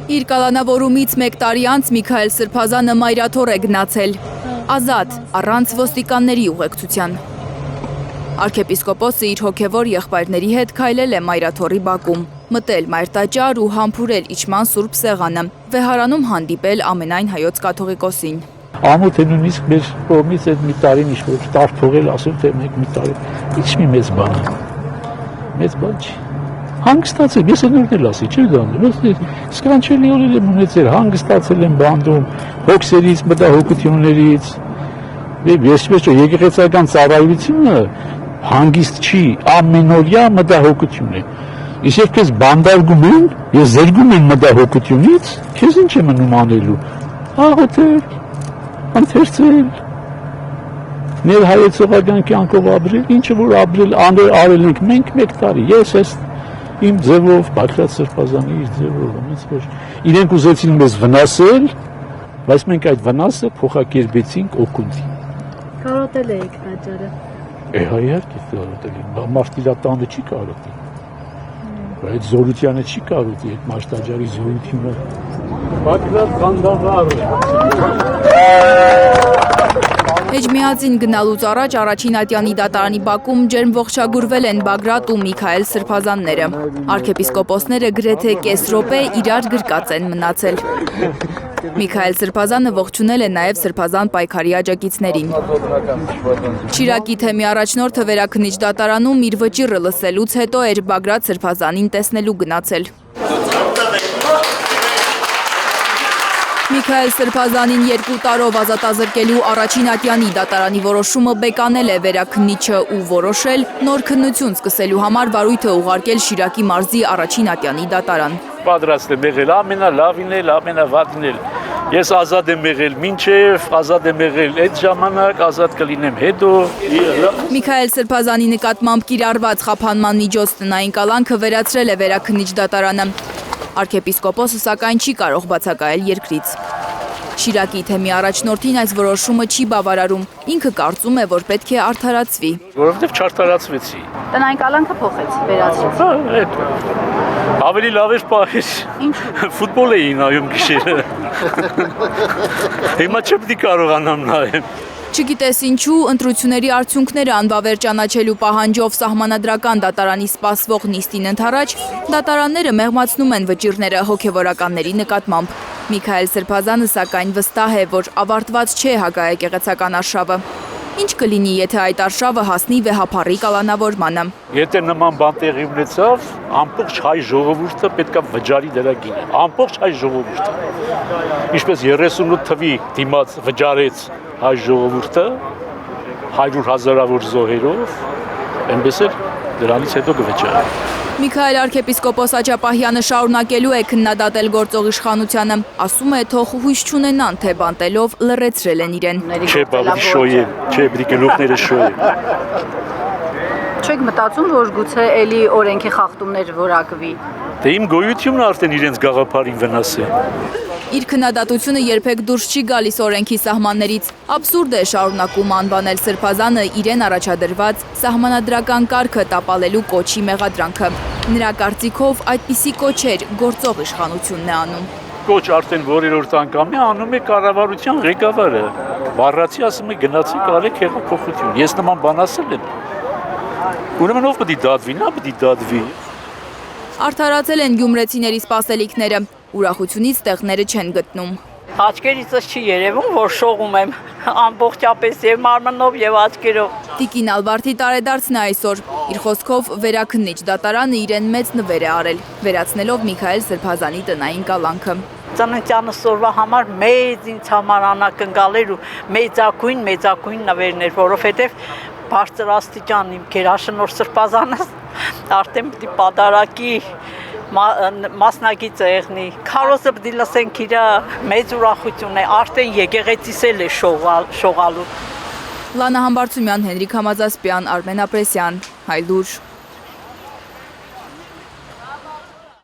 Իր կալանավորումից մեկ տարի անց Միքայել Սրբազանը մայրաթոր է գնացել, ազատ, առանց ոստիկանների ուղեկցության։ Արքեպիսկոպոսը իր հոգևոր եղբայրների հետ քայլել է մայրաթորի բակում, մտել մայրտաճար ու համբուրել իջման սուրբ սեղանը, վեհարանում հանդիպել ամենայն հայոց կաթողիկոսին։ Ամոթ է նույնիսկ մեր կողմից այդ մի տարին ինչ-որ տարփողել, ասում թե մենք մի տարի, ինչ մի մեծ բան է, մեծ բան չի։ Հանգստացել, ես էլ ասի, չէ՞ դառնում, սքանչելի օրեր եմ ունեցել, հանգստացել եմ բանդում, հոգսերից, մտահոգություններից, ես եկեղեցական ծառայությունը հանգիստ չի, ամենօրյա մտահոգություն է, իսկ երբ քեզ բանդարգում են, ես զրկում են մտահոգությունից, քեզ ինչ է մնում անելու, աղոթել, ընթերցել, ներհայեցողական կյանքով ապրել, ինչը որ արել ենք մենք մեկ տարի, ես ես իմ ձևով, Պատրաստ Սրբազանի իր ձևով, ոնց որ իրենք ուզեցին մեզ վնասել, բայց մենք այդ վնասը փոխակերպեցինք օգուտի։ Կարոտել եք տաճարը։ Իհարկե կարոտել եմ, մարտիրատանը չի կարոտի։ Այդ զորությանը չի կարոտի, այդ մարտաճարի զորությունը։ Պատրաստ Ղանդաղար։ Էջմիածին գնալուց առաջ առաջին ատյանի դատարանի բակում ջերմ ողջագուրվել են Բագրատ ու Միքայել Սրբազանները։ Արքեպիսկոպոսները գրեթե կես րոպե իրար գրկած են մնացել։ Միքայել Սրբազանը ողջունել է նաև Սրբազան պայքարի աջակիցներին։ Շիրակի թեմի առաջնորդը Վերաքնիչ դատարանում իր վճիռը լսելուց հետո էր Բագրատ Սրբազանին տեսնելու գնացել։ Միքայել Սրբազանին 2 տարով ազատազրկելու առաջին ատյանի դատարանի որոշումը բեկանել է Վերաքնիչը ու որոշել նոր քննություն սկսելու համար վարույթը ուղարկել Շիրակի մարզի առաջին ատյանի դատարան։ Պատրաստ եմ եղել ամենալավին էլ, ամենավատին էլ։ Ես ազատ եմ եղել մինչև, ազատ եմ եղել այդ ժամանակ, ազատ կլինեմ հետո։ Միքայել Սրբազանի նկատմամբ կիրառված խափանման միջոց տնային կալանքը վերացրել է Վերաքնիչ դատարանը։ Արքեպիսկոպոսը սակայն չի կարող բացակայել երկրից։ Շիրակի թեմի առաջնորդին այս որոշումը չի բավարարում, ինքը կարծում է, որ պետք է արդարացվի։ Որովհետև չարդարացվեցի։ Տնային կալանքը փոխեց, վերացրեց։ Ավելի լավ էր պահել։ Ֆուտբոլ էի նայում գիշերը։ Հիմա չպետք է կարողանամ նայել։ Չգիտես ինչու, ընտրությունների արդյունքները անվավեր ճանաչելու պահանջով սահմանադրական դատարանի սպասվող նիստին ընդառաջ, դատարանները մեղմացնում են վճիռները հոգևորականների նկատմամբ։ Միքայել Սրբազանը սակայն վստահ է, որ ավարտված չէ հակաեկեղեցական արշավը։ Ինչ կլինի, եթե այդ արշավը հասնի վեհափառի կալանավորմանը։ Եթե նման բան տեղի ունեցավ, ամբողջ հայ ժողովուրդը պետք է վճարի դրա գինը։ Ամբողջ հայ ժողովուրդը։ Ինչպես 38 թվի դիմաց վճարեց հայ ժողովուրդը 100,000-ավոր զոհերով, այնպես էլ դրանից հետո կվճարի։ Միքայել արքեպիսկոպոս Աճապահյանը շարունակելու է քննադատել գործող իշխանությանը, ասում է թող հույս չունենան, թե բանտելով լռեցրել են իրեն։ Չէ, բավարի շոյ է, չէ, պետք է գլուխները շոյ է։ Չեք մտածում, որ գուցե էլի օրենքի խախտումներ որակվի։ Դե իմ գոյությունն արդեն իրենց գաղափարին վնաս է։ Իր քննադատությունը երբեք դուրս չի գալիս օրենքի սահմաններից։ Աբսուրդ է շարունակում անվանել Սրբազանը իրեն առաջադրված սահմանադրական կարգը տապալելու կոչի մեղադրանքը։ Նրա կարծիքով այդպիսի կոչեր գործող իշխանությունն է անում։ Կոչ արդեն որերորդ անգամ է անում է կառավարության ղեկավարը։ Բառացի ասում է գնացեք արեք հեղափոխություն։ Ես նման բան ասել եմ։ Ուրեմն ով պետք է դատվի, նա պետք է դատվի։ Արդարացել են գյումրեցիների սպասելիքները, ուրախությունից տեղները չեն գտնում։ Աչքերիցս չի երևում, որ շողում եմ ամբողջապես եւ մարմնով եւ աչքերով։ Տիկին Ալբարտի տարեդարձն է այսօր։ Իր խոսքով Վերաքնիչ դատարանը իրեն մեծ նվեր է արել, վերացնելով Միքայել Սրբազանի տնային կալանքը։ Ծննդյանս օրվա համար մեծ ինձ համար անակնկալ էր ու մեծակույն նվերներ, որովհետեւ բարձրաստիճան իմ գերաշնորհ Սրբազանս արդեն պիտի պատարակի մասնագիծ եղնի, քարոզը պիտի լսենք իր մեծ ուրախություն է, արդեն եկեղեցիս էլ է շողալու։ Լանա Համբարձումյան, Հենրիկ Համազասպյան, Արմեն Ապրեսյան, Հայլուր։